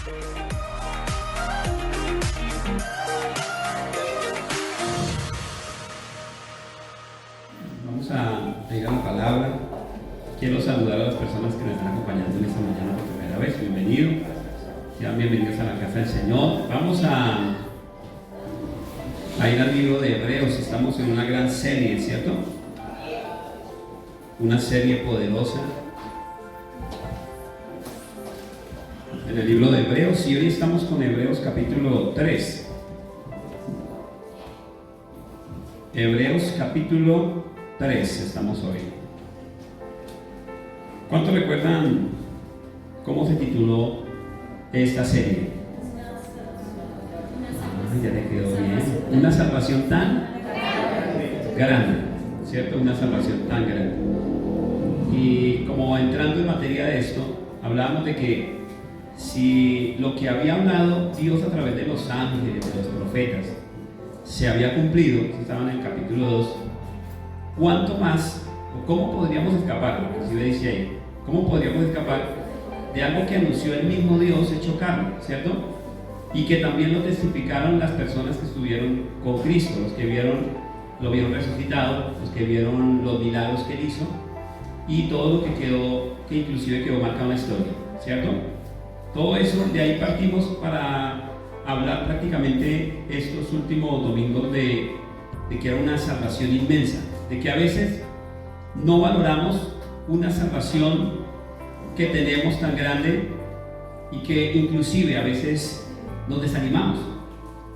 Vamos a ir a la palabra. Quiero saludar a las personas que me están acompañando en esta mañana por primera vez. Bienvenidos. Sean bienvenidos a la casa del Señor. Vamos a ir al libro de Hebreos. Estamos en una gran serie, ¿cierto? Una serie poderosa en el libro de Hebreos, y hoy estamos con Hebreos capítulo 3. Hebreos capítulo 3 estamos hoy. ¿Cuántos recuerdan cómo se tituló esta serie? Ya le quedó bien. Una salvación tan grande, ¿cierto? Una salvación tan grande. Y como entrando en materia de esto, hablábamos de que si lo que había hablado Dios a través de los ángeles, de los profetas, se había cumplido, estaban en el capítulo 2, ¿cuánto más, o cómo podríamos escapar? Lo que se dice ahí, ¿cómo podríamos escapar de algo que anunció el mismo Dios hecho carne, ¿cierto? Y que también lo testificaron las personas que estuvieron con Cristo, los que lo vieron resucitado, los que vieron los milagros que él hizo, y todo lo que quedó, que inclusive quedó marcado en la historia, ¿cierto? Todo eso, de ahí partimos para hablar prácticamente estos últimos domingos de que era una salvación inmensa, de que a veces no valoramos una salvación que tenemos tan grande y que inclusive a veces nos desanimamos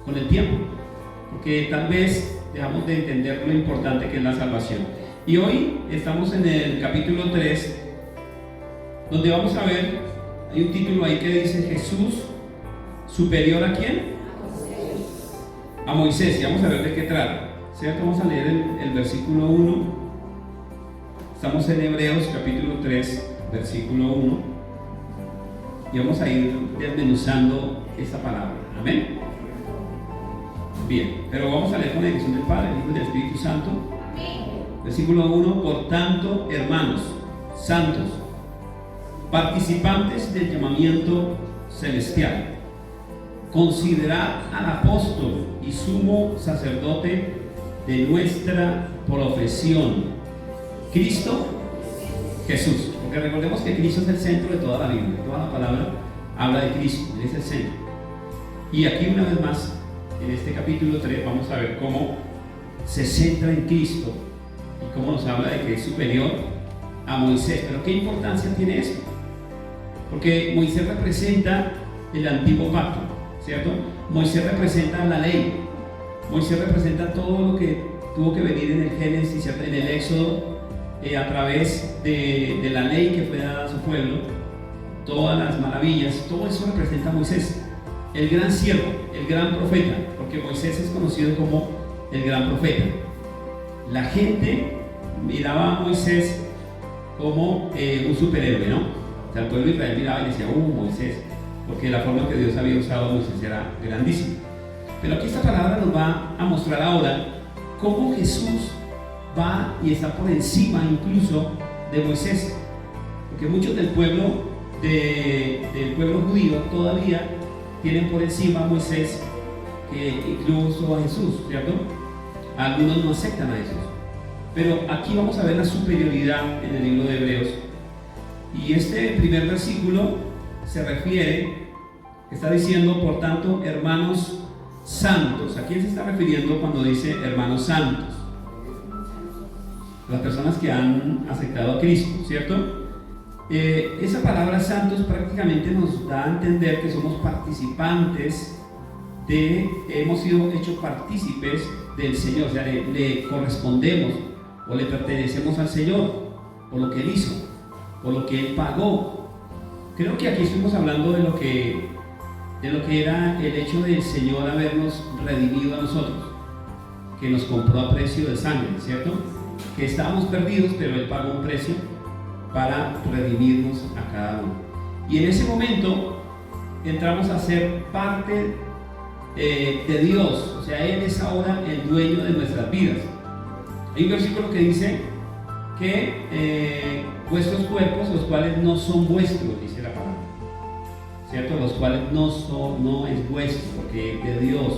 con el tiempo, porque tal vez dejamos de entender lo importante que es la salvación. Y hoy estamos en el capítulo 3, donde vamos a ver, hay un título ahí que dice Jesús superior ¿a quién? A Moisés. Y vamos a ver de qué trata, ¿cierto? Vamos a leer el versículo 1. Estamos en Hebreos capítulo 3, versículo 1, y vamos a ir desmenuzando esta palabra. Amén. Bien, pero vamos a leer con la dirección del Padre, el Hijo y del Espíritu Santo. Versículo 1: Por tanto, hermanos santos, participantes del llamamiento celestial, considerad al apóstol y sumo sacerdote de nuestra profesión, Cristo Jesús. Porque recordemos que Cristo es el centro de toda la Biblia, toda la palabra habla de Cristo, Él es el centro. Y aquí una vez más, en este capítulo 3, vamos a ver cómo se centra en Cristo y cómo nos habla de que es superior a Moisés. Pero ¿qué importancia tiene esto? Porque Moisés representa el antiguo pacto, ¿cierto? Moisés representa la ley. Moisés representa todo lo que tuvo que venir en el Génesis, en el Éxodo, a través de la ley que fue dada a su pueblo, todas las maravillas, todo eso representa a Moisés, el gran siervo, el gran profeta, porque Moisés es conocido como el gran profeta. La gente miraba a Moisés como un superhéroe, ¿no? O sea, el pueblo de Israel miraba y decía, Moisés, porque la forma que Dios había usado a Moisés era grandísima. Pero aquí esta palabra nos va a mostrar ahora cómo Jesús va y está por encima incluso de Moisés, porque muchos del pueblo judío todavía tienen por encima a Moisés que incluso a Jesús, ¿cierto? Algunos no aceptan a Jesús, pero aquí vamos a ver la superioridad en el libro de Hebreos. Y este primer versículo se refiere, está diciendo, por tanto, hermanos santos. ¿A quién se está refiriendo cuando dice hermanos santos? Las personas que han aceptado a Cristo, ¿cierto? Esa palabra santos prácticamente nos da a entender que somos participantes hemos sido hechos partícipes del Señor, o sea, le correspondemos o le pertenecemos al Señor por lo que Él hizo, por lo que Él pagó. Creo que aquí estuvimos hablando de lo que era el hecho del Señor habernos redimido a nosotros, que nos compró a precio de sangre, ¿cierto? Que estábamos perdidos, pero Él pagó un precio para redimirnos a cada uno. Y en ese momento entramos a ser parte de Dios, o sea, Él es ahora el dueño de nuestras vidas. Hay un versículo que dice que vuestros cuerpos, los cuales no son vuestros, dice la palabra, ¿cierto? Los cuales no es vuestro, porque es de Dios.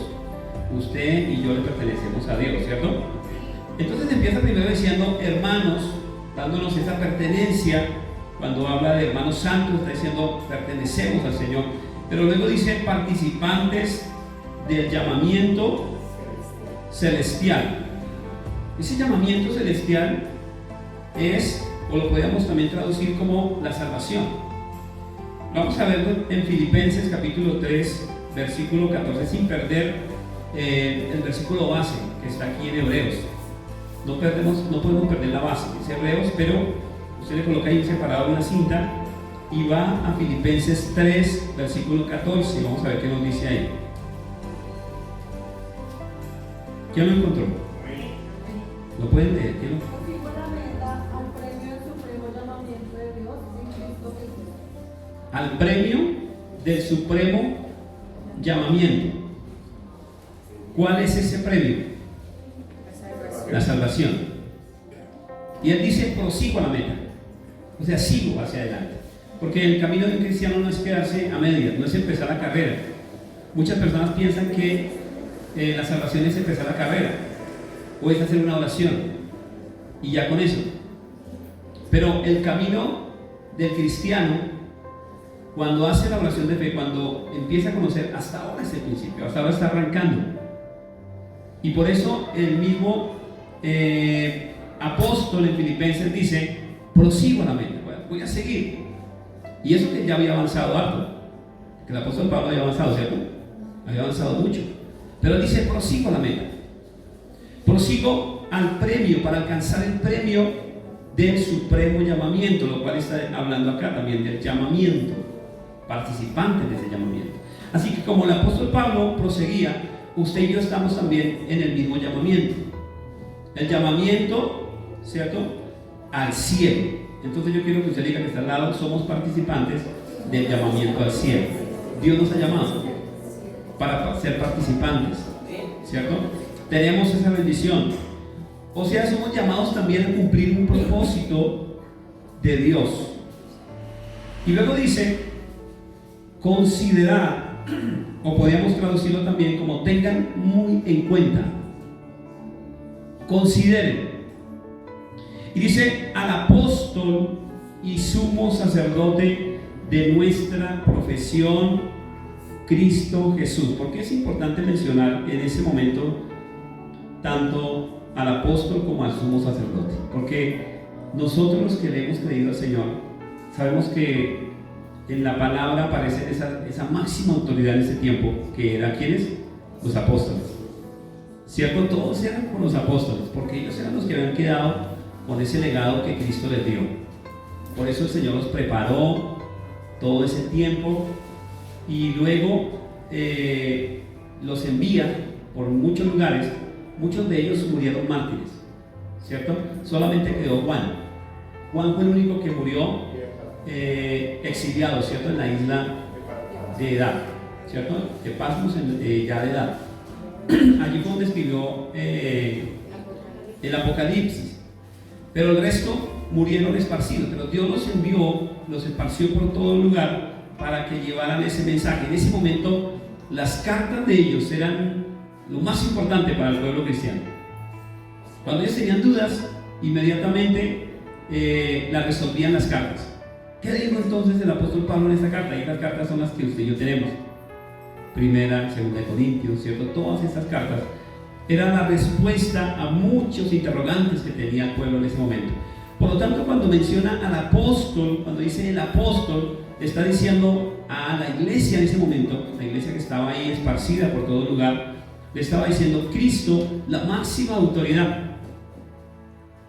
Usted y yo le pertenecemos a Dios, ¿cierto? Entonces empieza primero diciendo hermanos, dándonos esa pertenencia. Cuando habla de hermanos santos, está diciendo pertenecemos al Señor. Pero luego dice participantes del llamamiento celestial. Ese llamamiento celestial es, o lo podríamos también traducir como la salvación. Vamos a verlo en Filipenses capítulo 3, versículo 14, sin perder el versículo base que está aquí en Hebreos. No podemos perder la base, es Hebreos, pero usted le coloca ahí separado una cinta y va a Filipenses 3, versículo 14. Vamos a ver qué nos dice ahí. ¿Quién lo encontró? ¿Lo pueden leer? ¿Quién lo? Al premio del supremo llamamiento. ¿Cuál es ese premio? La salvación. Y él dice, prosigo a la meta. O sea, sigo hacia adelante. Porque el camino de un cristiano no es quedarse a medias, no es empezar la carrera. Muchas personas piensan que la salvación es empezar la carrera, o es hacer una oración, y ya con eso. Pero el camino del cristiano, cuando hace la oración de fe, cuando empieza a conocer, hasta ahora es el principio, hasta ahora está arrancando. Y por eso el mismo apóstol en Filipenses dice, prosigo a la meta, voy a seguir. Y eso que ya había avanzado algo, que el apóstol Pablo había avanzado, ¿cierto? Había avanzado mucho. Pero él dice, prosigo a la meta. Prosigo al premio, para alcanzar el premio del supremo llamamiento, lo cual está hablando acá también del llamamiento, participantes de ese llamamiento. Así que como el apóstol Pablo proseguía, usted y yo estamos también en el mismo llamamiento. El llamamiento, ¿cierto?, al cielo. Entonces yo quiero que usted diga que está al lado, somos participantes del llamamiento al cielo. Dios nos ha llamado para ser participantes, ¿cierto? Tenemos esa bendición. O sea, somos llamados también a cumplir un propósito de Dios. Y luego dice, considerar, o podríamos traducirlo también como tengan muy en cuenta. Consideren. Y dice, al apóstol y sumo sacerdote de nuestra profesión, Cristo Jesús. Porque es importante mencionar en ese momento tanto al apóstol como al sumo sacerdote, porque nosotros los que le hemos creído al Señor sabemos que en la palabra aparece esa máxima autoridad en ese tiempo, que era ¿quiénes? Los apóstoles, ¿cierto? Todos eran con los apóstoles, porque ellos eran los que habían quedado con ese legado que Cristo les dio. Por eso el Señor los preparó todo ese tiempo y luego los envía por muchos lugares. Muchos de ellos murieron mártires, ¿cierto? Solamente quedó Juan. Juan fue el único que murió exiliado, ¿cierto? En la isla de Edad, ¿cierto? De Pasmos, ya de Edad. Allí fue donde escribió el Apocalipsis. Pero el resto murieron esparcidos. Pero Dios los envió, los esparció por todo el lugar para que llevaran ese mensaje. En ese momento, las cartas de ellos eran lo más importante para el pueblo cristiano. Cuando ellos tenían dudas, inmediatamente las resolvían las cartas. ¿Qué dijo entonces el apóstol Pablo en esta carta? Y estas cartas son las que usted y yo tenemos. Primera, segunda de Corintios, ¿cierto? Todas estas cartas eran la respuesta a muchos interrogantes que tenía el pueblo en ese momento. Por lo tanto, cuando menciona al apóstol, cuando dice el apóstol, le está diciendo a la iglesia en ese momento, la iglesia que estaba ahí esparcida por todo lugar, le estaba diciendo Cristo, la máxima autoridad,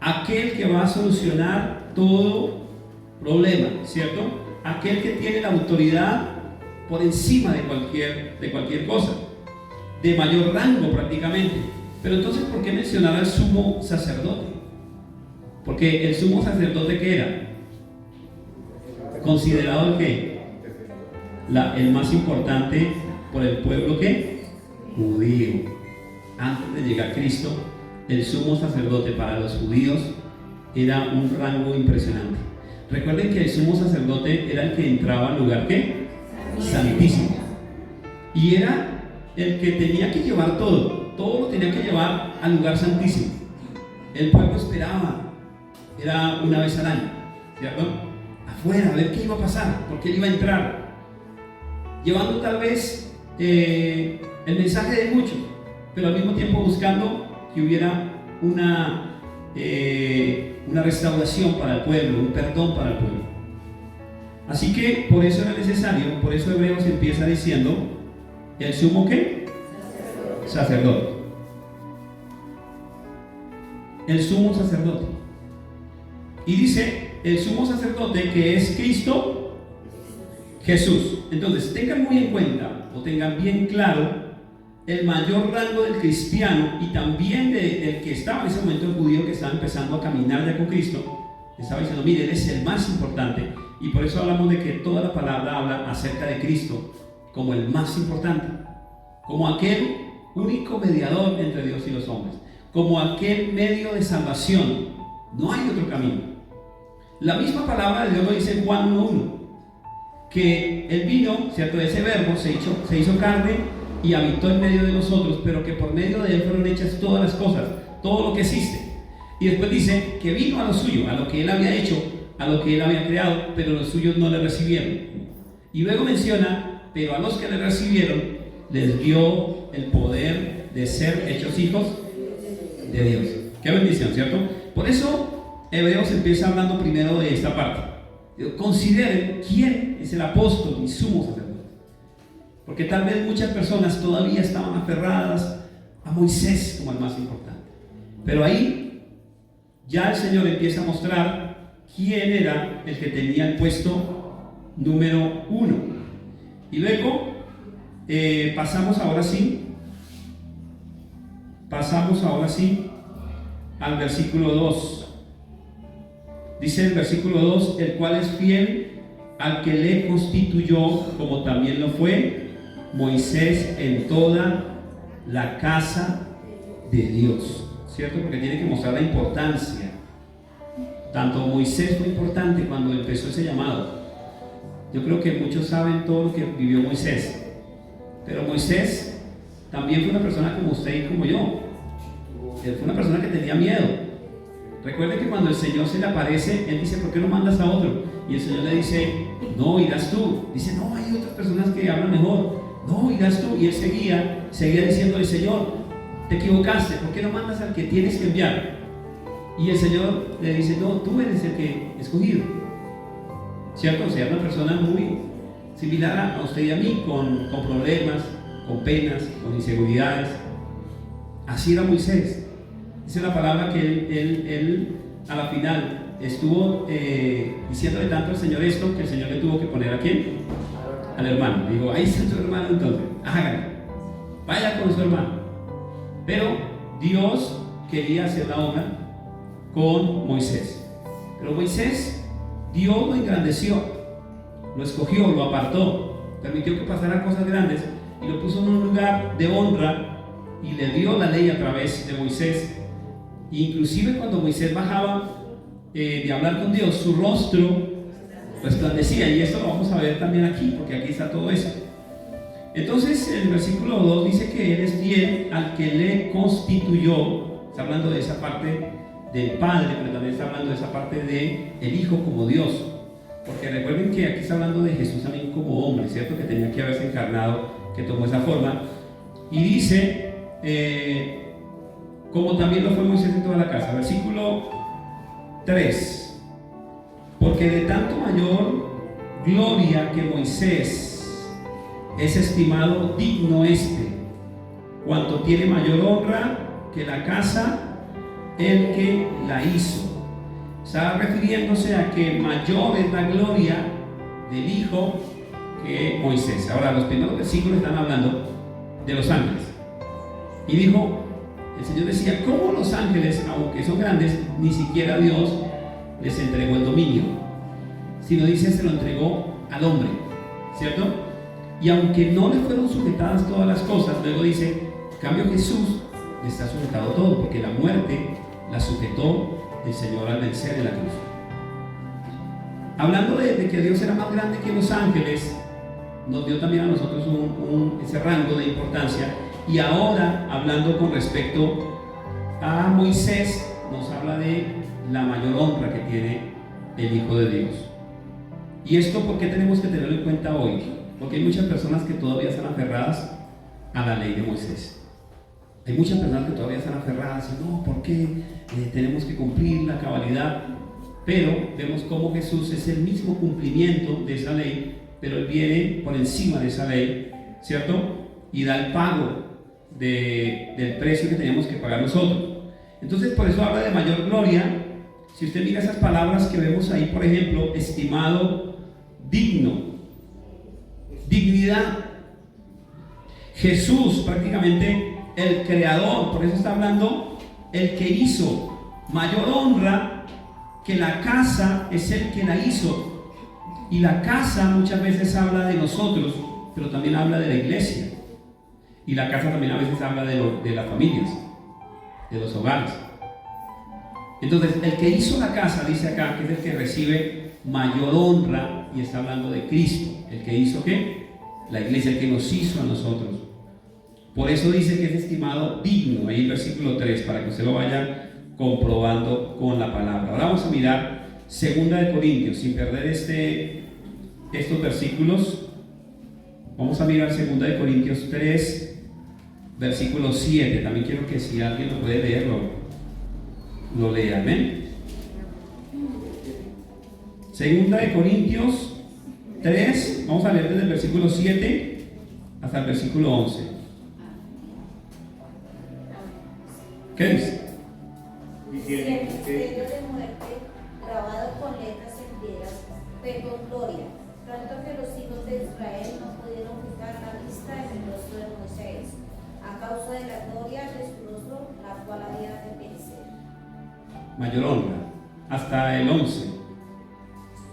aquel que va a solucionar todo problema, ¿cierto? Aquel que tiene la autoridad por encima de cualquier cosa, de mayor rango prácticamente. Pero entonces, ¿por qué mencionar al sumo sacerdote? Porque el sumo sacerdote, ¿qué era? Considerado el ¿qué? El más importante por el pueblo, ¿qué? Judío. Antes de llegar Cristo, el sumo sacerdote para los judíos era un rango impresionante. Recuerden que el sumo sacerdote era el que entraba al lugar ¿qué? santísimo. Y era el que tenía que llevar todo lo tenía que llevar al lugar santísimo. El pueblo esperaba, era una vez al año, ¿cierto? Afuera, a ver qué iba a pasar, porque él iba a entrar, llevando tal vez el mensaje de muchos, pero al mismo tiempo buscando que hubiera una restauración para el pueblo, un perdón para el pueblo. Así que por eso era necesario, por eso Hebreos empieza diciendo, ¿el sumo qué? Sacerdote. El sumo sacerdote. Y dice, el sumo sacerdote que es Cristo Jesús. Entonces, tengan muy en cuenta, o tengan bien claro, el mayor rango del cristiano y también del que estaba en ese momento el judío que estaba empezando a caminar ya con Cristo. Estaba diciendo, mire, él es el más importante. Y por eso hablamos de que toda la palabra habla acerca de Cristo como el más importante, como aquel único mediador entre Dios y los hombres, como aquel medio de salvación. No hay otro camino. La misma palabra de Dios lo dice en Juan 1:1, que Él vino, ¿cierto? Ese verbo se hizo carne y habitó en medio de nosotros, pero que por medio de Él fueron hechas todas las cosas, todo lo que existe. Y después dice que vino a lo suyo, a lo que Él había hecho, a lo que Él había creado, pero los suyos no le recibieron. Y luego menciona, pero a los que le recibieron, les dio el poder de ser hechos hijos de Dios. Qué bendición, ¿cierto? Por eso Hebreos empieza hablando primero de esta parte. Consideren quién es el apóstol y sumo sacerdote. Porque tal vez muchas personas todavía estaban aferradas a Moisés como el más importante. Pero ahí ya el Señor empieza a mostrar quién era el que tenía el puesto número 1. Y luego pasamos ahora sí al versículo 2. Dice el versículo 2, el cual es fiel al que le constituyó, como también lo fue Moisés en toda la casa de Dios, ¿cierto? Porque tiene que mostrar la importancia. Tanto Moisés fue importante cuando empezó ese llamado. Yo creo que muchos saben todo lo que vivió Moisés, pero Moisés también fue una persona como usted y como yo. Él fue una persona que tenía miedo. Recuerde que cuando el Señor se le aparece, Él dice, ¿por qué no mandas a otro? Y el Señor le dice, no, irás tú. Dice, no, hay otras personas que hablan mejor. No, irás tú. Y él seguía diciéndole, Señor, te equivocaste, ¿por qué no mandas al que tienes que enviar? Y el Señor le dice, no, tú eres el que he escogido. ¿Cierto? O sea, una persona muy similar a usted y a mí, con problemas, con penas, con inseguridades. Así era Moisés. Dice la palabra que él a la final estuvo diciéndole tanto al Señor esto, que el Señor le tuvo que poner ¿a quién? Al hermano. Le digo, ahí está tu hermano, entonces, hágalo, vaya con su hermano. Pero Dios quería hacer la obra con Moisés. Pero Moisés, Dios lo engrandeció, lo escogió, lo apartó, permitió que pasaran cosas grandes y lo puso en un lugar de honra y le dio la ley a través de Moisés. Inclusive cuando Moisés bajaba de hablar con Dios, su rostro resplandecía, y esto lo vamos a ver también aquí, porque aquí está todo eso. Entonces el versículo 2 dice que Él es fiel al que le constituyó. Está hablando de esa parte del Padre, pero también está hablando de esa parte del Hijo como Dios, porque recuerden que aquí está hablando de Jesús también como hombre, ¿cierto? Que tenía que haberse encarnado, que tomó esa forma. Y dice como también lo fue Moisés en toda la casa. Versículo 3, porque de tanto mayor gloria que Moisés es estimado digno cuanto tiene mayor honra que la casa el que la hizo. Está refiriéndose a que mayor es la gloria del Hijo que Moisés. Ahora, los primeros versículos están hablando de los ángeles. Y dijo, el Señor decía, ¿cómo los ángeles, aunque son grandes, ni siquiera Dios les entregó el dominio? Sino dice, se lo entregó al hombre, ¿cierto? Y aunque no le fueron sujetadas todas las cosas, luego dice, en cambio Jesús le está sujetado todo, porque la muerte la sujetó el Señor al vencer en la cruz. Hablando de que Dios era más grande que los ángeles, nos dio también a nosotros ese rango de importancia. Y ahora, hablando con respecto a Moisés, nos habla de la mayor honra que tiene el Hijo de Dios. ¿Y esto por qué tenemos que tenerlo en cuenta hoy? Porque hay muchas personas que todavía están aferradas a la ley de Moisés. Hay muchas personas que todavía están aferradas y no, ¿por qué tenemos que cumplir la cabalidad? Pero vemos cómo Jesús es el mismo cumplimiento de esa ley, pero Él viene por encima de esa ley, ¿cierto? Y da el pago del precio que teníamos que pagar nosotros. Entonces, por eso habla de mayor gloria. Si usted mira esas palabras que vemos ahí, por ejemplo, estimado, digno, dignidad. Jesús, prácticamente el creador, por eso está hablando el que hizo. Mayor honra que la casa es el que la hizo. Y la casa muchas veces habla de nosotros, pero también habla de la iglesia. Y la casa también a veces habla de las familias, de los hogares. Entonces, el que hizo la casa, dice acá, que es el que recibe mayor honra, y está hablando de Cristo. ¿El que hizo qué? La iglesia, el que nos hizo a nosotros. Por eso dice que es estimado digno, ahí en el versículo 3, para que usted lo vaya comprobando con la palabra. Ahora vamos a mirar 2 Corintios, sin perder estos versículos. Vamos a mirar 2 Corintios 3, versículo 7. También quiero que si alguien lo puede leer, lo lea. Amén. 2 Corintios 3, vamos a leer desde el versículo 7 hasta el versículo 11. ¿Qué dice? Si el misterio de muerte, grabado con letras en piedras, fue con gloria, tanto que los hijos de Israel no pudieron fijar la vista en el rostro de Moisés, a causa de la gloria de su rostro, la cual había de perecer. Mayor honra, hasta el 11.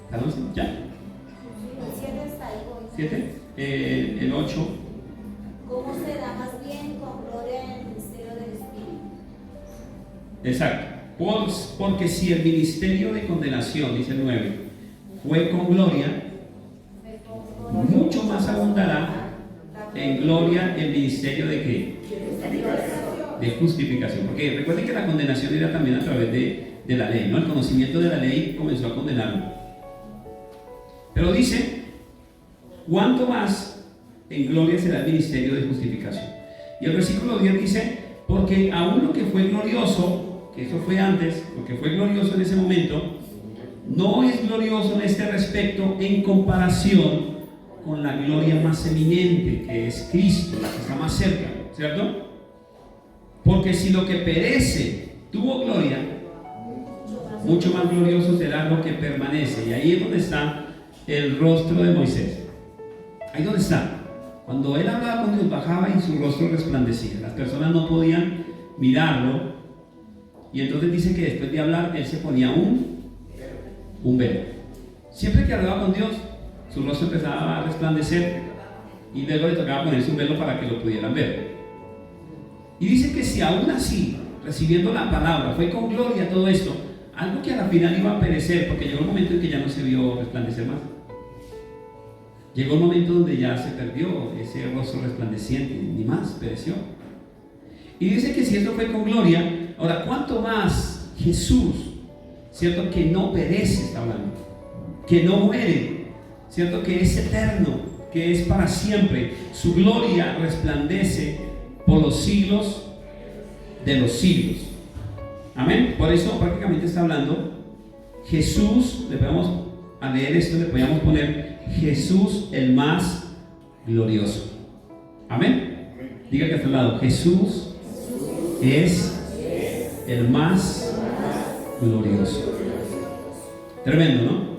¿Hasta el 11? ¿Ya? El 7 está ahí. 7, el 8. ¿Cómo se da más bien con gloria en el ministerio del Espíritu? Exacto. Porque si el ministerio de condenación, dice el 9, fue con gloria, mucho más abundará en gloria el ministerio de ¿qué? De justificación. Porque recuerden que la condenación era también a través de la ley, ¿no? El conocimiento de la ley comenzó a condenarlo. Pero dice, ¿cuánto más en gloria será el ministerio de justificación? Y el versículo 10 dice, porque aún lo que fue glorioso, que eso fue antes, lo que fue glorioso en ese momento, no es glorioso en este respecto en comparación con la gloria más eminente, que es Cristo, la que está más cerca, ¿cierto? Porque si lo que perece tuvo gloria, mucho más glorioso será lo que permanece. Y ahí es donde está el rostro de Moisés. Ahí donde está. Cuando él hablaba con Dios, bajaba y su rostro resplandecía. Las personas no podían mirarlo. Y entonces dice que después de hablar, él se ponía un velo. Siempre que hablaba con Dios, su rostro empezaba a resplandecer y luego le tocaba ponerse un velo para que lo pudieran ver. Y dice que si aún así, recibiendo la palabra, fue con gloria todo esto, algo que a la final iba a perecer, porque llegó un momento en que ya no se vio resplandecer más. Llegó un momento donde ya se perdió ese rostro resplandeciente, ni más, pereció. Y dice que si esto fue con gloria, ahora cuánto más Jesús, ¿cierto? Que no perece, está hablando, que no muere, ¿cierto? Que es eterno, que es para siempre. Su gloria resplandece por los siglos de los siglos. Amén. Por eso prácticamente está hablando Jesús. Le podemos, a leer esto, le podríamos poner Jesús el más glorioso. Amén. Diga que está al lado, Jesús es el más glorioso. Tremendo, ¿no?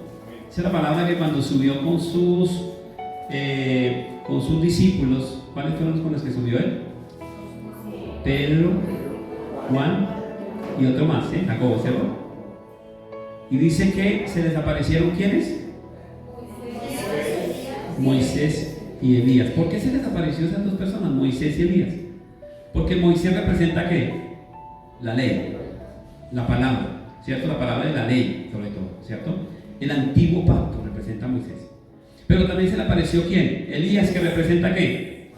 Esa es la palabra que cuando subió con sus discípulos, ¿cuáles fueron los con los que subió él? Pedro, Juan y otro más, Jacobo, ¿cierto? Y dice que se les aparecieron ¿quiénes? Moisés y Elías. ¿Por qué se les apareció esas dos personas, Moisés y Elías? Porque Moisés representa ¿qué? La ley, la palabra, ¿cierto? La palabra de la ley, sobre todo, ¿cierto? El antiguo pacto representa a Moisés. Pero también se le apareció ¿quién? Elías, que representa ¿qué?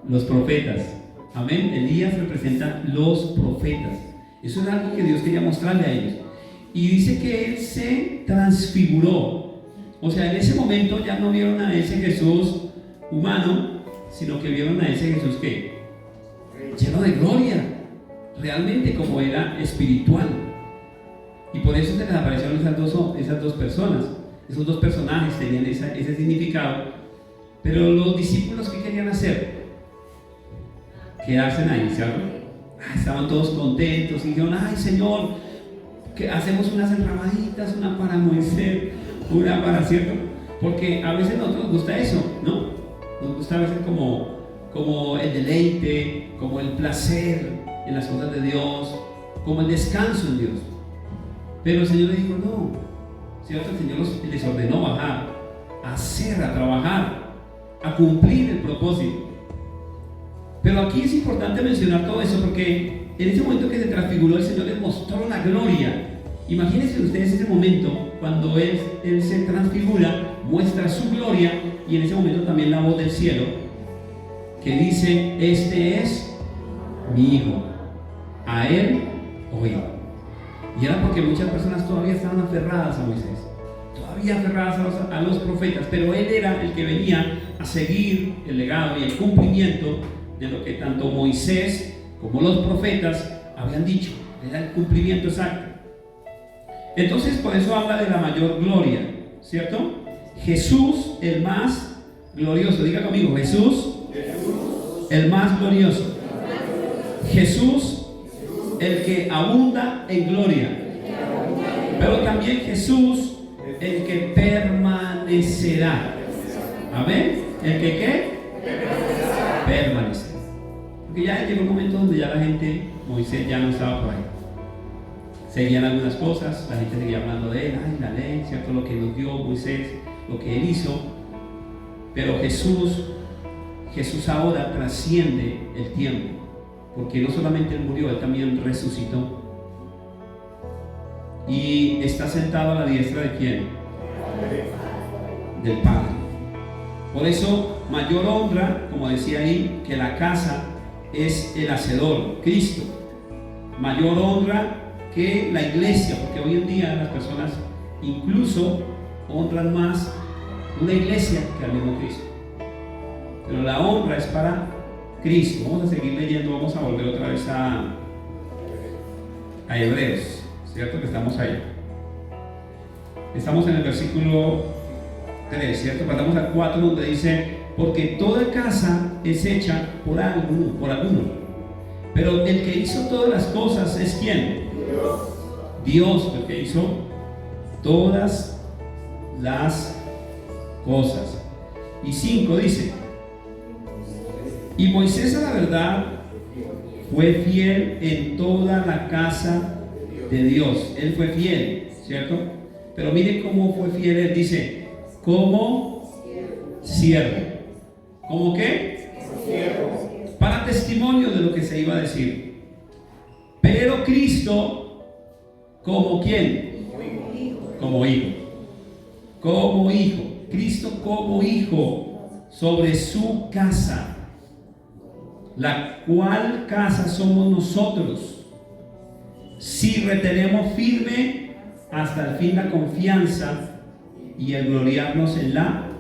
Los profetas. Amén. Elías representa los profetas. Eso es algo que Dios quería mostrarle a ellos. Y dice que él se transfiguró. O sea, en ese momento ya no vieron a ese Jesús humano, sino que vieron a ese Jesús que lleno de gloria, realmente como era espiritual. Y por eso se les aparecieron esas dos personas. Esos dos personajes tenían ese significado. Pero los discípulos, ¿qué querían hacer? Quedarse ahí, ¿cierto? Estaban todos contentos y dijeron: ay, Señor, que hacemos unas enramaditas, una para Moisés, una para, ¿cierto? Porque a veces a nosotros nos gusta eso, ¿no? Nos gusta a veces como el deleite, como el placer en las cosas de Dios, como el descanso en Dios. Pero el Señor le dijo: no, ¿cierto? El Señor les ordenó bajar, a hacer, a trabajar, a cumplir el propósito. Pero aquí es importante mencionar todo eso, porque en ese momento que se transfiguró, el Señor les mostró la gloria. Imagínense ustedes ese momento cuando Él se transfigura, muestra su gloria, y en ese momento también la voz del cielo que dice: este es mi Hijo, a Él oíd. Y era porque muchas personas todavía estaban aferradas a Moisés, todavía aferradas a los profetas, pero Él era el que venía a seguir el legado y el cumplimiento de lo que tanto Moisés como los profetas habían dicho. Era el cumplimiento exacto. Entonces, por eso habla de la mayor gloria, ¿cierto? Jesús, el más glorioso. Diga conmigo: Jesús, el más glorioso. Jesús, el que abunda en gloria. Pero también Jesús, el que permanecerá. Amén. ¿El que qué? Permanecer. Porque ya llegó un momento donde ya la gente, Moisés ya no estaba por ahí. Seguían algunas cosas, la gente seguía hablando de él, ay, la ley, ¿cierto? Lo que nos dio Moisés, lo que él hizo. Pero Jesús ahora trasciende el tiempo, porque no solamente él murió, él también resucitó. Y está sentado a la diestra de ¿quién? Del Padre. Por eso, mayor honra, como decía ahí, que la casa es el hacedor, Cristo. Mayor honra que la iglesia, porque hoy en día las personas incluso honran más una iglesia que al mismo Cristo. Pero la honra es para Cristo. Vamos a seguir leyendo, vamos a volver otra vez a Hebreos, ¿cierto? Que estamos ahí. Estamos en el versículo 3, ¿cierto? Pasamos al 4, donde dice: porque toda casa es hecha por alguno, pero el que hizo todas las cosas es ¿quién? Dios, el que hizo todas las cosas. Y 5 dice: y Moisés, a la verdad, fue fiel en toda la casa de Dios. Él fue fiel, ¿cierto? Pero miren cómo fue fiel. Él dice: como siervo. ¿Cómo qué? Para testimonio de lo que se iba a decir. Pero Cristo, ¿como quién? Como hijo. Como hijo. Cristo como hijo sobre su casa, la cual casa somos nosotros, si retenemos firme hasta el fin la confianza y el gloriarnos en la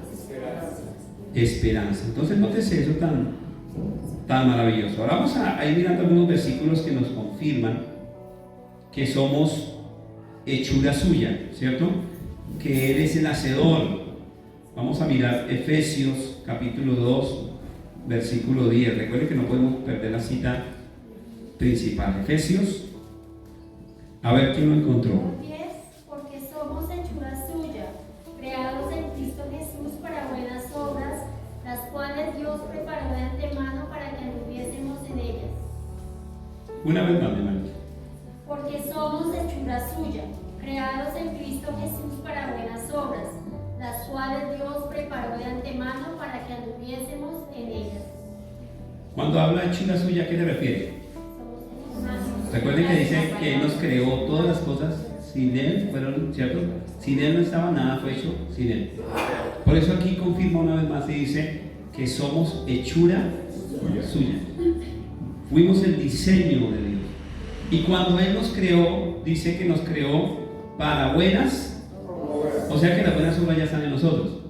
esperanza. Entonces, nótese eso tan maravilloso. Ahora vamos a ir mirando algunos versículos que nos confirman que somos hechura suya, ¿cierto? Que Él es el hacedor. Vamos a mirar Efesios capítulo 2, versículo 10. Recuerden que no podemos perder la cita principal. Efesios, a ver quién lo encontró. Porque somos hechura suya, creados en Cristo Jesús para buenas obras, las cuales Dios preparó de antemano para que anduviésemos en ellas. Una vez más, hermano. Porque somos hechura suya, creados en Cristo Jesús para buenas obras, las cuales Dios preparó de antemano para que anduviésemos en ellas. Cuando habla de hechura suya, ¿a qué se refiere? Recuerden que dice que Él nos creó todas las cosas, sin Él fueron, ¿cierto? Sin Él no estaba nada, fue hecho sin Él. Por eso aquí confirma una vez más y dice que somos hechura suya. Fuimos el diseño de Dios. Y cuando Él nos creó, dice que nos creó para buenas, o sea que las buenas obras ya están en nosotros.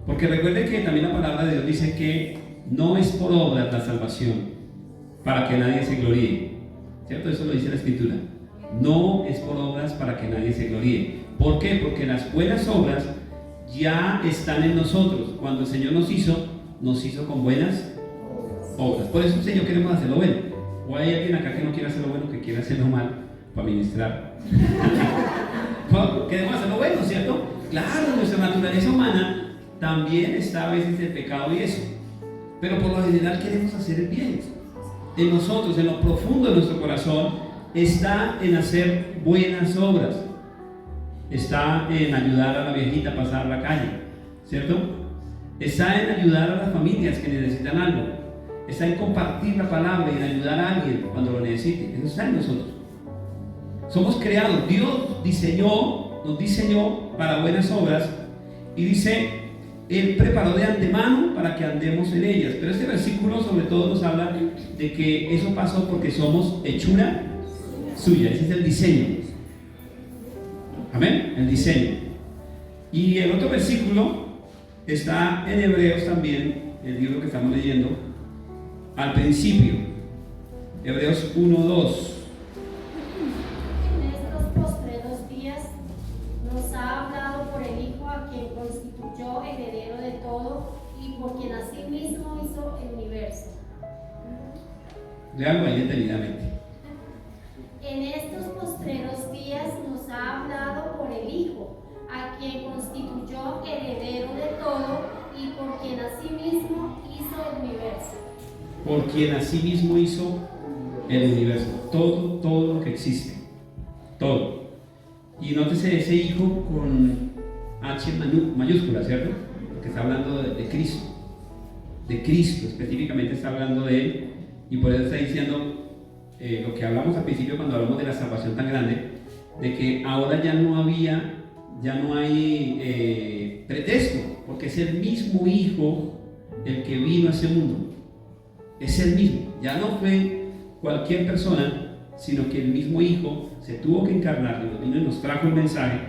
Porque recuerden que también la palabra de Dios dice que no es por obras la salvación, para que nadie se gloríe. ¿Cierto? Eso lo dice la Escritura. No es por obras para que nadie se gloríe. ¿Por qué? Porque las buenas obras ya están en nosotros. Cuando el Señor nos hizo con buenas obras. Por eso el Señor queremos hacerlo bueno. ¿O hay alguien acá que no quiera hacerlo bueno, que quiera hacerlo mal para ministrar? No, queremos hacerlo bueno, ¿cierto? Claro, en nuestra naturaleza humana también está a veces el pecado y eso. Pero por lo general queremos hacer el bien. En nosotros, en lo profundo de nuestro corazón, está en hacer buenas obras. Está en ayudar a la viejita a pasar la calle, ¿cierto? Está en ayudar a las familias que necesitan algo. Está en compartir la palabra y en ayudar a alguien cuando lo necesite. Eso está en nosotros. Somos creados. Dios nos diseñó para buenas obras y dice, Él preparó de antemano para que andemos en ellas. Pero este versículo sobre todo nos habla de que eso pasó porque somos hechura suya. Ese es el diseño. Amén, el diseño. Y el otro versículo está en Hebreos también, el libro que estamos leyendo, al principio, Hebreos 1:2. En estos postreros días nos ha hablado por el Hijo, a quien constituyó heredero de todo y por quien asimismo hizo el universo. Léalo ahí detenidamente. En estos postreros días nos ha hablado por el Hijo, a quien constituyó heredero de todo y por quien asimismo hizo el universo. Por quien asimismo hizo el universo. Todo lo que existe. Todo. Y nótese ese Hijo con H mayúscula, ¿cierto? Porque está hablando de Cristo. De Cristo, específicamente está hablando de Él. Y por eso está diciendo lo que hablamos al principio cuando hablamos de la salvación tan grande, de que ahora ya no hay pretexto, porque es el mismo Hijo el que vino a ese mundo. Es el mismo, ya no fue cualquier persona, sino que el mismo Hijo se tuvo que encarnar, y vino y nos trajo el mensaje,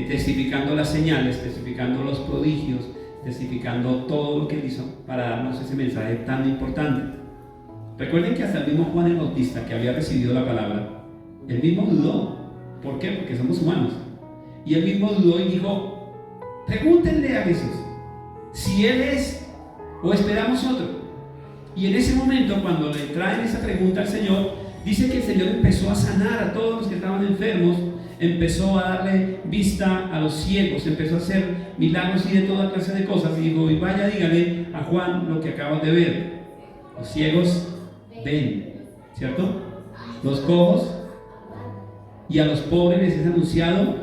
testificando las señales, testificando los prodigios, testificando todo lo que Él hizo para darnos ese mensaje tan importante. Recuerden que hasta el mismo Juan el Bautista, que había recibido la palabra, él mismo dudó. ¿Por qué? Porque somos humanos. Y él mismo dudó y dijo, pregúntenle a Jesús si Él es o esperamos otro. Y en ese momento, cuando le traen esa pregunta al Señor, dice que el Señor empezó a sanar a todos los que estaban enfermos, empezó a darle vista a los ciegos, empezó a hacer milagros y de toda clase de cosas. Y dijo, y vaya, dígale a Juan lo que acabas de ver. Los ciegos ven, ¿cierto? Los cojos, y a los pobres les es anunciado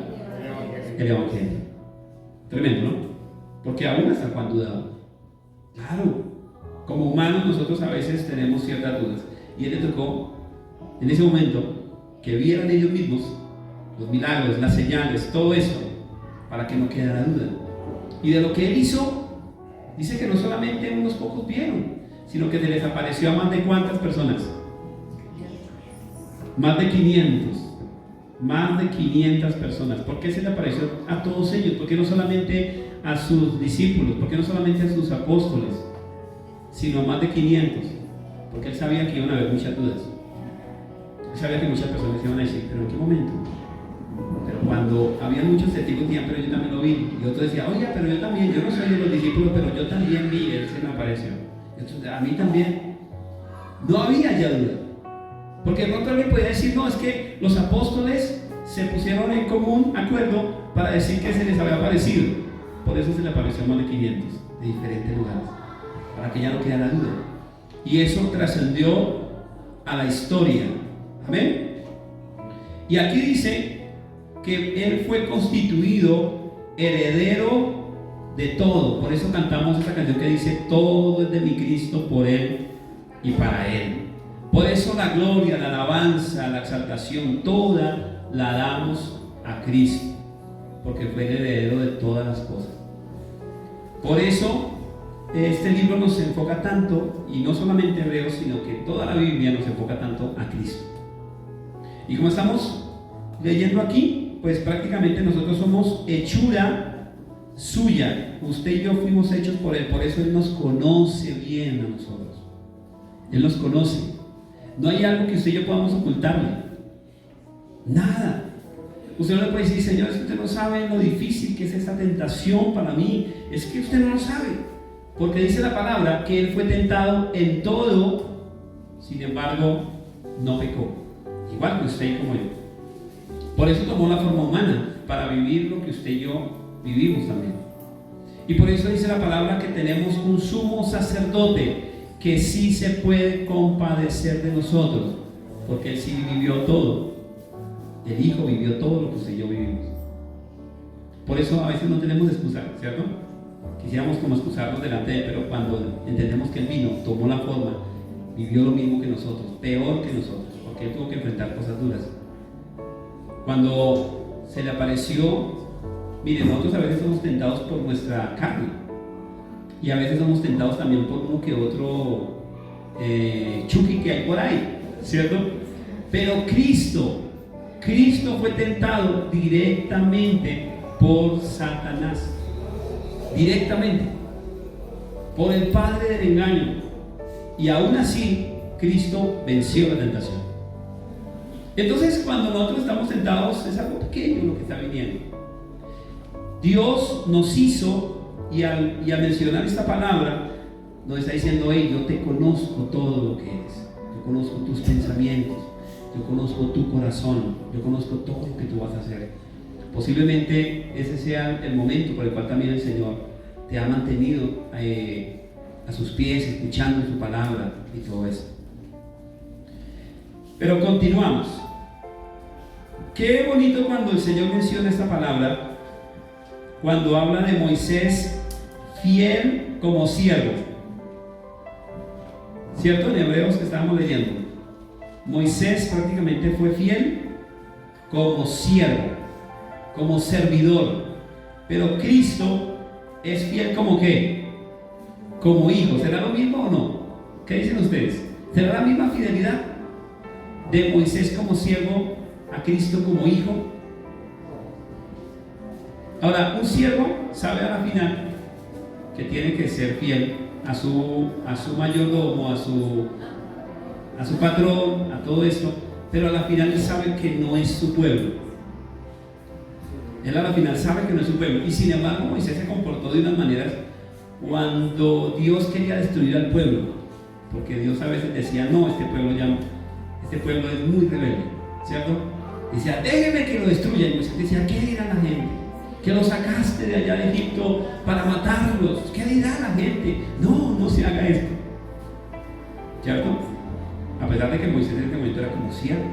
el Evangelio. Tremendo, ¿no? Porque aún hasta Juan dudaba. Claro, como humanos nosotros a veces tenemos ciertas dudas. Y Él le tocó, en ese momento, que vieran ellos mismos los milagros, las señales, todo eso, para que no quedara duda. Y de lo que Él hizo, dice que no solamente unos pocos vieron, sino que se les apareció a más de ¿cuántas personas? Más de 500. Más de 500 personas. ¿Por qué se le apareció a todos ellos? ¿Por qué no solamente a sus discípulos? ¿Por qué no solamente a sus apóstoles? Sino más de 500. Porque Él sabía que iban a haber muchas dudas. Él sabía que muchas personas iban a decir, ¿pero en qué momento? Pero cuando había muchos testigos decían, pero yo también lo vi. Y otros decían, oiga, pero yo también, yo no soy de los discípulos, pero yo también vi, Él se me apareció. Entonces, a mí también. No había ya duda. Porque de pronto alguien podía decir, no, es que los apóstoles se pusieron en común acuerdo para decir que se les había aparecido. Por eso se le apareció a más de 500 de diferentes lugares, para que ya no quedara duda. Y eso trascendió a la historia. Amén. Y aquí dice que Él fue constituido heredero de todo. Por eso cantamos esta canción que dice, todo es de mi Cristo, por Él y para Él. Por eso la gloria, la alabanza, la exaltación, toda la damos a Cristo, porque fue el heredero de todas las cosas. Por eso este libro nos enfoca tanto, y no solamente Hebreos, sino que toda la Biblia nos enfoca tanto a Cristo. Y como estamos leyendo aquí, pues prácticamente nosotros somos hechura suya. Usted y yo fuimos hechos por Él, por eso Él nos conoce bien a nosotros. Él nos conoce. No hay algo que usted y yo podamos ocultarle. Nada. Usted no le puede decir, Señor, es que usted no sabe lo difícil que es esta tentación para mí. Es que usted no lo sabe. Porque dice la palabra que Él fue tentado en todo, sin embargo, no pecó. Igual que usted y como yo. Por eso tomó la forma humana, para vivir lo que usted y yo vivimos también. Y por eso dice la palabra que tenemos un sumo sacerdote que sí se puede compadecer de nosotros, porque Él sí vivió todo. El Hijo vivió todo lo que usted y yo vivimos. Por eso a veces no tenemos excusa, ¿cierto? Quisiéramos como excusarnos delante de Él, pero cuando entendemos que Él vino, tomó la forma, vivió lo mismo que nosotros, peor que nosotros, porque Él tuvo que enfrentar cosas duras. Cuando se le apareció, miren, nosotros a veces somos tentados por nuestra carne, y a veces somos tentados también por uno que otro chuki que hay por ahí, ¿cierto? Pero Cristo fue tentado directamente por Satanás, directamente por el padre del engaño, y aún así Cristo venció la tentación. Entonces, cuando nosotros estamos tentados, es algo pequeño lo que está viniendo. Dios nos hizo, y al mencionar esta palabra nos está diciendo: hey, yo te conozco todo lo que eres, yo conozco tus pensamientos, yo conozco tu corazón, yo conozco todo lo que tú vas a hacer. Posiblemente ese sea el momento por el cual también el Señor te ha mantenido a sus pies, escuchando su palabra y todo eso. Pero continuamos. Qué bonito cuando el Señor menciona esta palabra, cuando habla de Moisés fiel como siervo. ¿Cierto? En Hebreos que estábamos leyendo, Moisés prácticamente fue fiel como siervo, como servidor. Pero Cristo es fiel como ¿qué? Como hijo. ¿Será lo mismo o no? ¿Qué dicen ustedes? ¿Será la misma fidelidad de Moisés como siervo a Cristo como hijo? Ahora, un siervo sabe a la final que tiene que ser fiel a su mayordomo, a su patrón, a todo esto, pero a la final él sabe que no es su pueblo. Él a la final sabe que no es su pueblo, y sin embargo Moisés se comportó de unas maneras cuando Dios quería destruir al pueblo, porque Dios a veces decía: no, este pueblo es muy rebelde, ¿cierto? Decía: déjeme que lo destruya. Y Moisés decía: ¿qué dirá la gente? Que lo sacaste de allá de Egipto para matarlos. ¿Qué dirá la gente? No se haga esto, ¿cierto? A pesar de que Moisés en este momento era como siervo.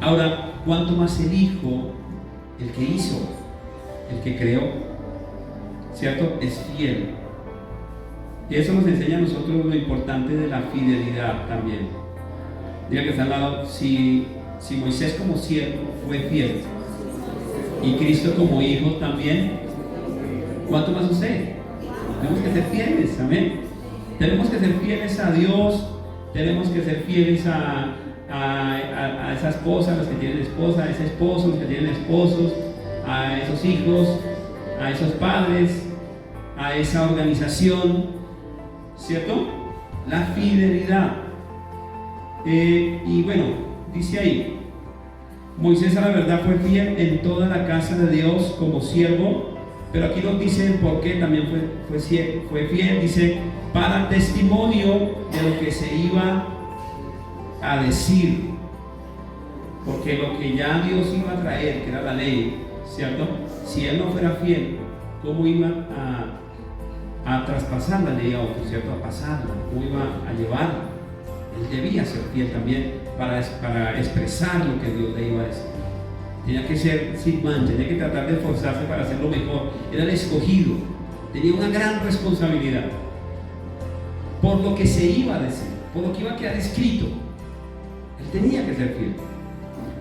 Ahora, ¿cuánto más el Hijo, el que hizo, el que creó, ¿cierto? Es fiel. Y eso nos enseña a nosotros lo importante de la fidelidad también. Diga que está al lado: si Moisés como siervo fue fiel y Cristo como hijo también, ¿cuánto más usted? Tenemos que ser fieles, amén. Tenemos que ser fieles a Dios, tenemos que ser fieles a esa esposa, los que tienen esposa, a ese esposo, los que tienen esposos, a esos hijos, a esos padres, a esa organización, ¿cierto? La fidelidad. Y bueno, dice ahí: Moisés a la verdad fue fiel en toda la casa de Dios como siervo, pero aquí nos dice el por qué también fue fiel. Dice: para testimonio de lo que se iba a decir, porque lo que ya Dios iba a traer, que era la ley, ¿cierto? Si él no fuera fiel, ¿cómo iba a traspasar la ley a otro, ¿cierto? A pasarla, ¿cómo iba a llevarla? Él debía ser fiel también para expresar lo que Dios le iba a decir. Tenía que ser sin mancha, tenía que tratar de esforzarse para hacerlo mejor. Era el escogido, tenía una gran responsabilidad por lo que se iba a decir, por lo que iba a quedar escrito. Él tenía que ser fiel.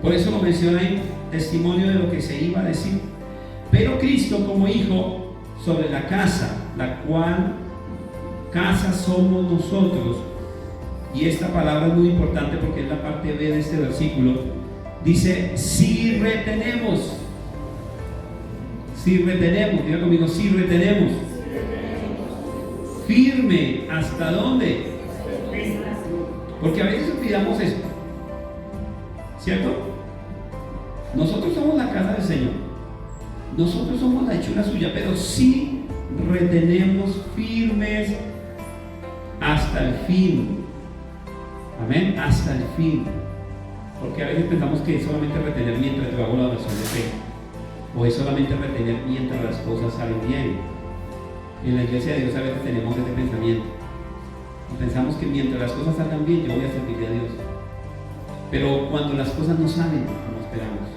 Por eso lo menciona en testimonio de lo que se iba a decir. Pero Cristo como hijo sobre la casa la cual casa somos nosotros. Y esta palabra es muy importante porque es la parte B de este versículo. Dice, si retenemos. Si retenemos, diga conmigo, si retenemos. Firme, ¿hasta dónde? Porque a veces olvidamos esto, ¿cierto? Nosotros somos la casa del Señor, nosotros somos la hechura suya, pero sí retenemos firmes hasta el fin. Amén, hasta el fin. Porque a veces pensamos que es solamente retener mientras yo hago la oración de fe, o es solamente retener mientras las cosas salen bien. En la iglesia de Dios a veces tenemos ese pensamiento y pensamos que mientras las cosas salgan bien yo voy a servirle a Dios, pero cuando las cosas no salen como esperamos,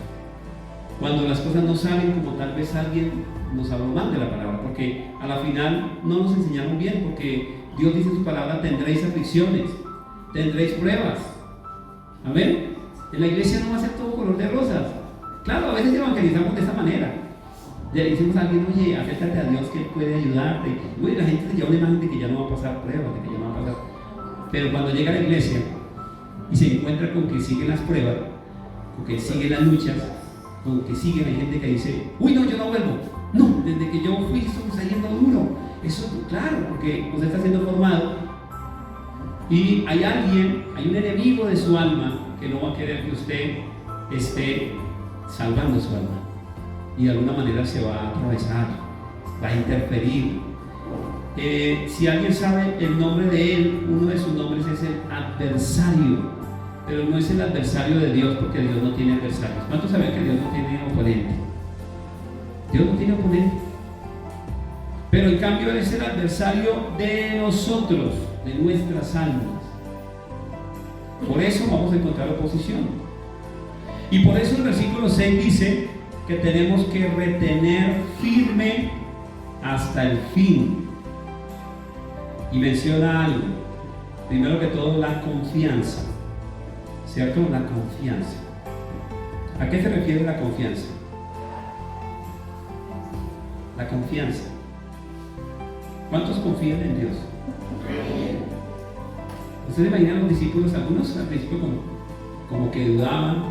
cuando las cosas no salen como tal vez alguien nos habló mal de la palabra, porque a la final no nos enseñaron bien, porque Dios dice en su palabra, tendréis aflicciones, tendréis pruebas. Amén. En la iglesia no va a ser todo color de rosas. Claro, a veces evangelizamos de esa manera. Le decimos a alguien, oye, acércate a Dios que Él puede ayudarte. Uy, la gente se lleva una imagen de que ya no va a pasar pruebas, de que ya no va a pasar. Pero cuando llega a la iglesia y se encuentra con que siguen las pruebas, con que siguen las luchas, con que siguen, hay gente que dice, uy, no, yo no vuelvo. No, desde que yo fui, eso me está yendo duro. Eso, claro, porque usted está siendo formado y hay alguien, hay un enemigo de su alma que no va a querer que usted esté salvando su alma. Y de alguna manera se va a atravesar, va a interferir. Si alguien sabe el nombre de él, uno de sus nombres es el adversario, pero no es el adversario de Dios, porque Dios no tiene adversarios. ¿Cuántos saben que Dios no tiene oponente? Dios no tiene oponente, pero en cambio Él es el adversario de nosotros, de nuestras almas. Por eso vamos a encontrar oposición, y por eso el versículo 6 dice que tenemos que retener firme hasta el fin. Y menciona algo, primero que todo la confianza, ¿cierto? La confianza. ¿A qué se refiere la confianza? La confianza. ¿Cuántos confían en Dios? ¿Ustedes imaginan los discípulos? Algunos al principio como que dudaban,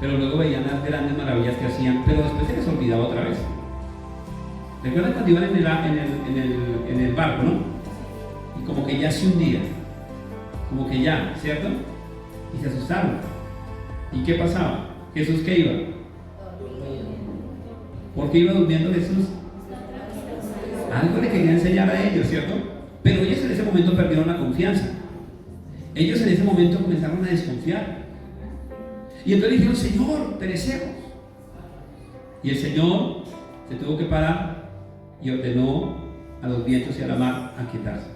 pero luego veían las grandes maravillas que hacían, pero después se les olvidaba otra vez. ¿Recuerdan cuando iban en el barco, no? Y como que ya se hundía, como que ya, ¿cierto? Y se asustaron. ¿Y qué pasaba? ¿Jesús qué iba? ¿Por qué iba durmiendo Jesús? Algo le quería enseñar a ellos, ¿cierto? Pero ellos en ese momento perdieron la confianza. Ellos en ese momento comenzaron a desconfiar. Y entonces dijeron, Señor, perecemos. Y el Señor se tuvo que parar y ordenó a los vientos y a la mar a quietarse.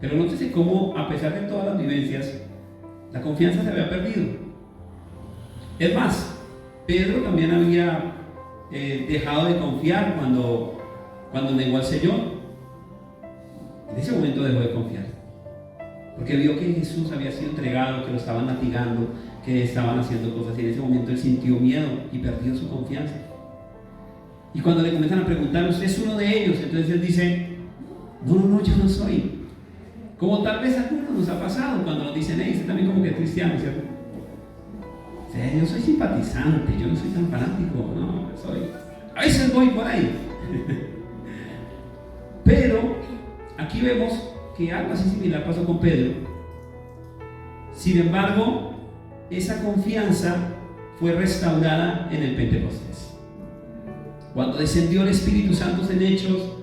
Pero nótese cómo, a pesar de todas las vivencias, la confianza se había perdido. Es más, Pedro también había dejado de confiar cuando negó al Señor. En ese momento dejó de confiar, porque vio que Jesús había sido entregado, que lo estaban latigando, que estaban haciendo cosas, y en ese momento él sintió miedo y perdió su confianza. Y cuando le comienzan a preguntar, ¿usted es uno de ellos? Entonces él dice, no, yo no soy. Como tal vez a algunos nos ha pasado cuando nos dicen, usted también como que es cristiano, ¿cierto? O sea, yo soy simpatizante, yo no soy tan fanático, no, a veces voy por ahí. Pero aquí vemos que algo así similar pasó con Pedro. Sin embargo, esa confianza fue restaurada en el Pentecostés. Cuando descendió el Espíritu Santo en Hechos,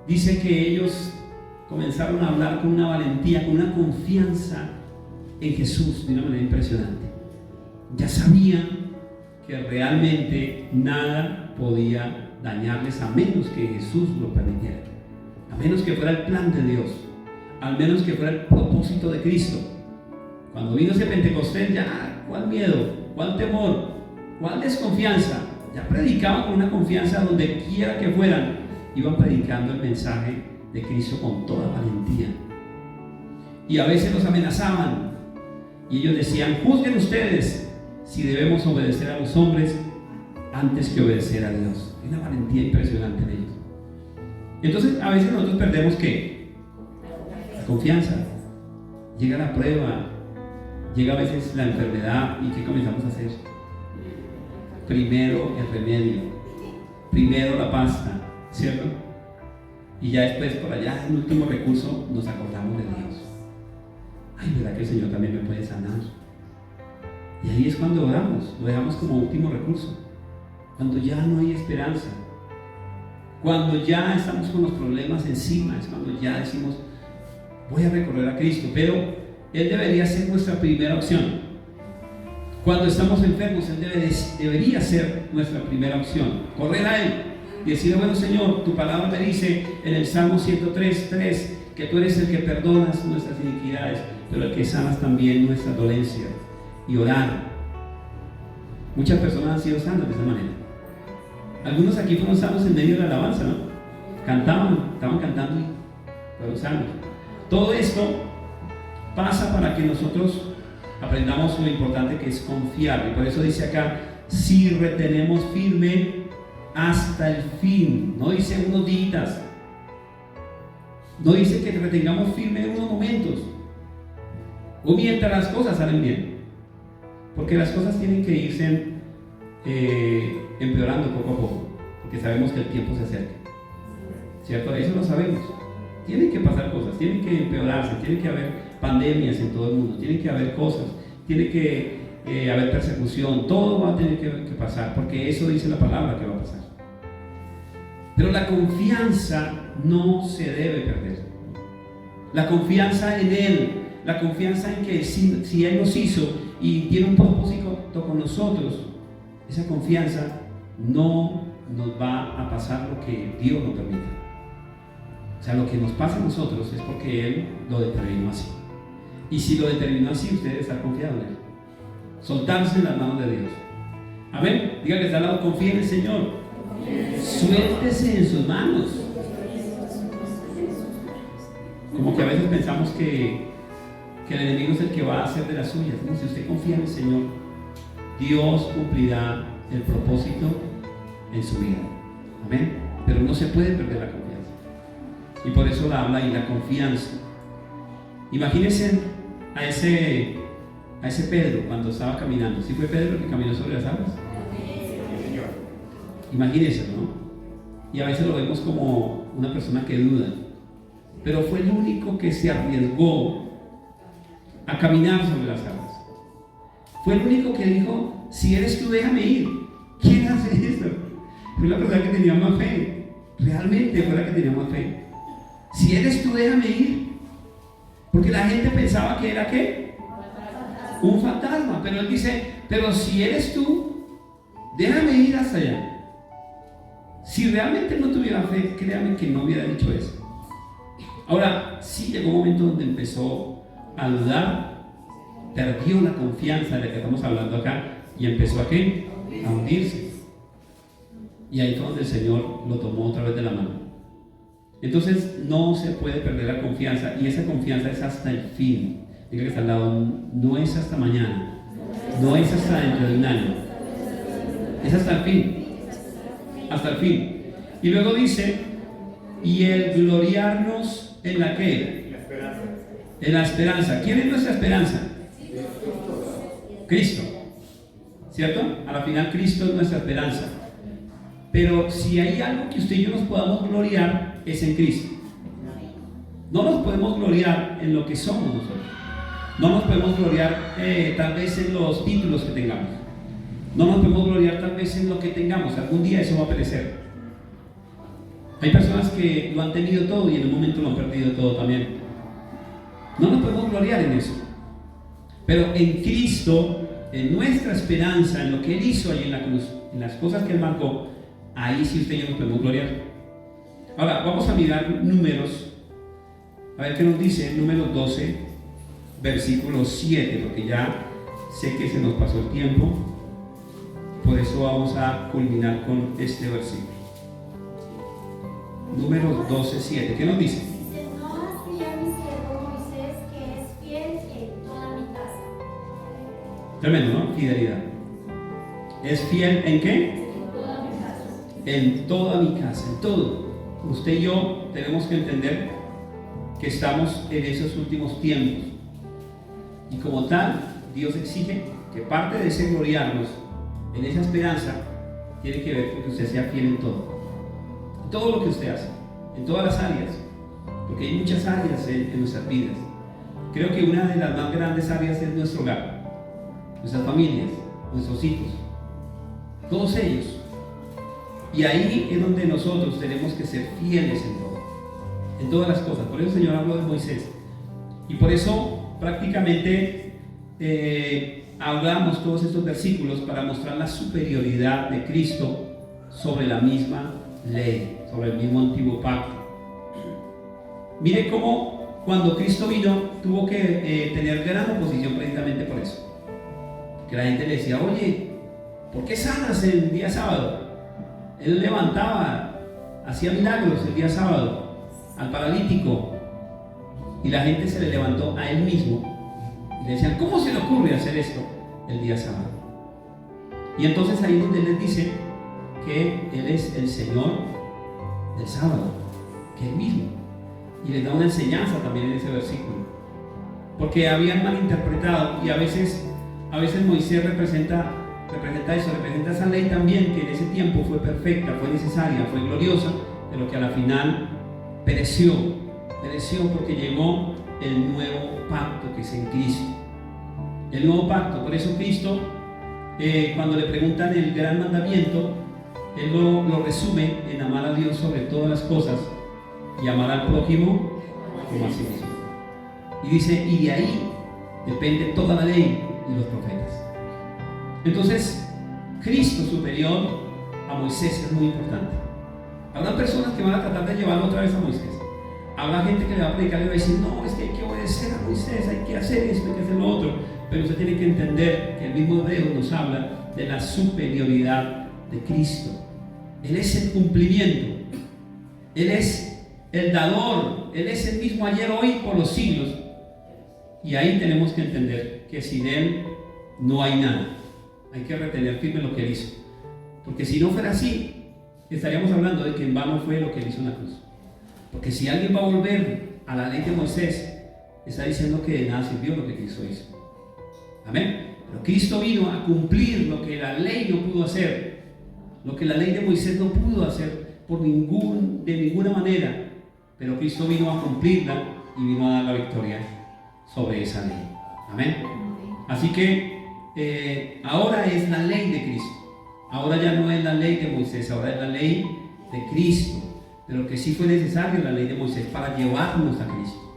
dice que ellos comenzaron a hablar con una valentía, con una confianza en Jesús de una manera impresionante. Ya sabían que realmente nada podía dañarles a menos que Jesús lo permitiera, a menos que fuera el plan de Dios, al menos que fuera el propósito de Cristo. Cuando vino ese Pentecostés, ya, ¿cuál miedo? ¿Cuál temor? ¿Cuál desconfianza? Ya predicaban con una confianza donde quiera que fueran, iban predicando el mensaje de Cristo con toda valentía. Y a veces los amenazaban, y ellos decían, juzguen ustedes si debemos obedecer a los hombres antes que obedecer a Dios. Hay una valentía impresionante en ellos. Entonces a veces nosotros perdemos ¿qué? La confianza. Llega la prueba, llega a veces la enfermedad, y ¿qué comenzamos a hacer? Primero el remedio, primero la pasta, ¿cierto? Y ya después, por allá, en último recurso, nos acordamos de Dios. Ay, ¿verdad que el Señor también me puede sanar? Y ahí es cuando oramos, lo dejamos como último recurso. Cuando ya no hay esperanza, cuando ya estamos con los problemas encima, es cuando ya decimos, voy a recorrer a Cristo. Pero Él debería ser nuestra primera opción. Cuando estamos enfermos, Él debería ser nuestra primera opción. Correr a Él y decirle, bueno Señor, tu palabra me dice en el Salmo 103:3 que tú eres el que perdonas nuestras iniquidades, pero el que sanas también nuestras dolencias. Y orar. Muchas personas han sido sanas de esa manera. Algunos aquí fueron sanos en medio de la alabanza, ¿no? Estaban cantando y fueron sanos. Todo esto pasa para que nosotros aprendamos lo importante que es confiar. Y por eso dice acá, si retenemos firme hasta el fin. No dice unos días. No dice que retengamos firme en unos momentos. O mientras las cosas salen bien. Porque las cosas tienen que irse empeorando poco a poco. Porque sabemos que el tiempo se acerca. ¿Cierto? Eso lo sabemos. Tienen que pasar cosas, tienen que empeorarse, tiene que haber pandemias en todo el mundo, tiene que haber cosas, tiene que haber persecución, todo va a tener que pasar, porque eso dice la palabra que va a pasar. Pero la confianza no se debe perder. La confianza en Él, la confianza en que si Él nos hizo y tiene un propósito con nosotros, esa confianza no nos va a pasar lo que Dios nos permita. O sea, lo que nos pasa a nosotros es porque Él lo determinó así. Y si lo determinó así, usted debe estar confiado en Él. Soltarse en las manos de Dios. Amén. Diga que está al lado, confíe en el Señor. Suéltese en sus manos. Como que a veces pensamos que el enemigo es el que va a hacer de las suyas. ¿No? Si usted confía en el Señor, Dios cumplirá el propósito en su vida. Amén. Pero no se puede perder la confianza. Y por eso la habla y la confianza. Imagínense a ese Pedro cuando estaba caminando. ¿Sí fue Pedro el que caminó sobre las aguas? Imagínense, ¿no? Y a veces lo vemos como una persona que duda. Pero fue el único que se arriesgó a caminar sobre las aguas. Fue el único que dijo, si eres tú, déjame ir. ¿Quién hace eso? Fue la persona que tenía más fe. Realmente fue la que tenía más fe. Si eres tú, déjame ir. Porque la gente pensaba que era ¿qué? Un fantasma. Pero él dice, pero si eres tú, déjame ir hasta allá. Si realmente no tuviera fe, créame que no hubiera dicho eso. Ahora, sí llegó un momento donde empezó a dudar, perdió la confianza de la que estamos hablando acá y empezó ¿a qué? A hundirse. Y ahí fue donde el Señor lo tomó otra vez de la mano. Entonces no se puede perder la confianza, y esa confianza es hasta el fin. Diga que está al lado, no es hasta mañana, no es hasta dentro de un año, es hasta el fin. Hasta el fin. Y luego dice, y el gloriarnos en la ¿qué? La esperanza. En la esperanza. ¿Quién es nuestra esperanza? Cristo. ¿Cierto? A la final Cristo es nuestra esperanza. Pero si hay algo que usted y yo nos podamos gloriar, es en Cristo. No nos podemos gloriar en lo que somos nosotros. No nos podemos gloriar tal vez en los títulos que tengamos. No nos podemos gloriar tal vez en lo que tengamos. Algún día eso va a perecer. Hay personas que lo han tenido todo y en un momento lo han perdido todo también. No nos podemos gloriar en eso. Pero en Cristo, en nuestra esperanza, en lo que Él hizo ahí en la cruz, en las cosas que Él marcó, ahí sí usted y yo nos podemos gloriar. Ahora, vamos a mirar Números. A ver qué nos dice Números 12, versículo 7, porque ya sé que se nos pasó el tiempo. Por eso vamos a culminar con este versículo. Números 12, 7. ¿Qué nos dice? Dice, no así a mi siervo Moisés, que es fiel en toda mi casa. Tremendo, ¿no? Fidelidad. ¿Es fiel en qué? En toda mi casa. En toda mi casa, en todo. usted y yo tenemos que entender que estamos en esos últimos tiempos. Y como tal, Dios exige que parte de ese gloriarnos en esa esperanza tiene que ver con que usted sea fiel en todo lo que usted hace, en todas las áreas, porque hay muchas áreas en nuestras vidas. Creo que una de las más grandes áreas es nuestro hogar, nuestras familias, nuestros hijos, todos ellos. Y ahí es donde nosotros tenemos que ser fieles en todas las cosas. Por eso el Señor habló de Moisés. Y por eso prácticamente hablamos todos estos versículos para mostrar la superioridad de Cristo sobre la misma ley, sobre el mismo antiguo pacto. Mire cómo cuando Cristo vino tuvo que tener gran oposición precisamente por eso. Que la gente le decía: oye, ¿por qué sanas el día sábado? Él levantaba, hacía milagros el día sábado al paralítico, y la gente se le levantó a él mismo y le decían: ¿cómo se le ocurre hacer esto el día sábado? Y entonces ahí es donde él les dice que él es el Señor del sábado, que él mismo, y les da una enseñanza también en ese versículo, porque habían malinterpretado, y a veces Moisés representa eso, representa esa ley también, que en ese tiempo fue perfecta, fue necesaria, fue gloriosa, pero que a la final pereció porque llegó el nuevo pacto, que es en Cristo. El nuevo pacto. Por eso Cristo, cuando le preguntan el gran mandamiento, Él lo resume en amar a Dios sobre todas las cosas y amar al prójimo como a sí mismo. Y dice: y de ahí depende toda la ley y los profetas. Entonces, Cristo superior a Moisés es muy importante. Habrá personas que van a tratar de llevarlo otra vez a Moisés. Habrá gente que le va a predicar y le va a decir: no, es que hay que obedecer a Moisés, hay que hacer esto, hay que hacer lo otro. Pero usted tiene que entender que el mismo Hebreo nos habla de la superioridad de Cristo. Él es el cumplimiento, Él es el dador, Él es el mismo ayer, hoy y por los siglos. Y ahí tenemos que entender que sin Él no hay nada. Hay que retener firme lo que Él hizo, porque si no fuera así, estaríamos hablando de que en vano fue lo que Él hizo en la cruz. Porque si alguien va a volver a la ley de Moisés, está diciendo que de nada sirvió lo que Cristo hizo. Amén. Pero Cristo vino a cumplir lo que la ley no pudo hacer, lo que la ley de Moisés no pudo hacer de ninguna manera. Pero Cristo vino a cumplirla y vino a dar la victoria sobre esa ley. Amén. Así que ahora es la ley de Cristo. Ahora ya no es la ley de Moisés, ahora es la ley de Cristo. Pero que sí fue necesaria la ley de Moisés para llevarnos a Cristo,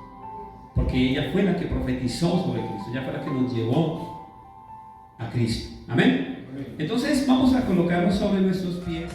porque ella fue la que profetizó sobre Cristo, ella fue la que nos llevó a Cristo. Amén. Entonces vamos a colocarnos sobre nuestros pies.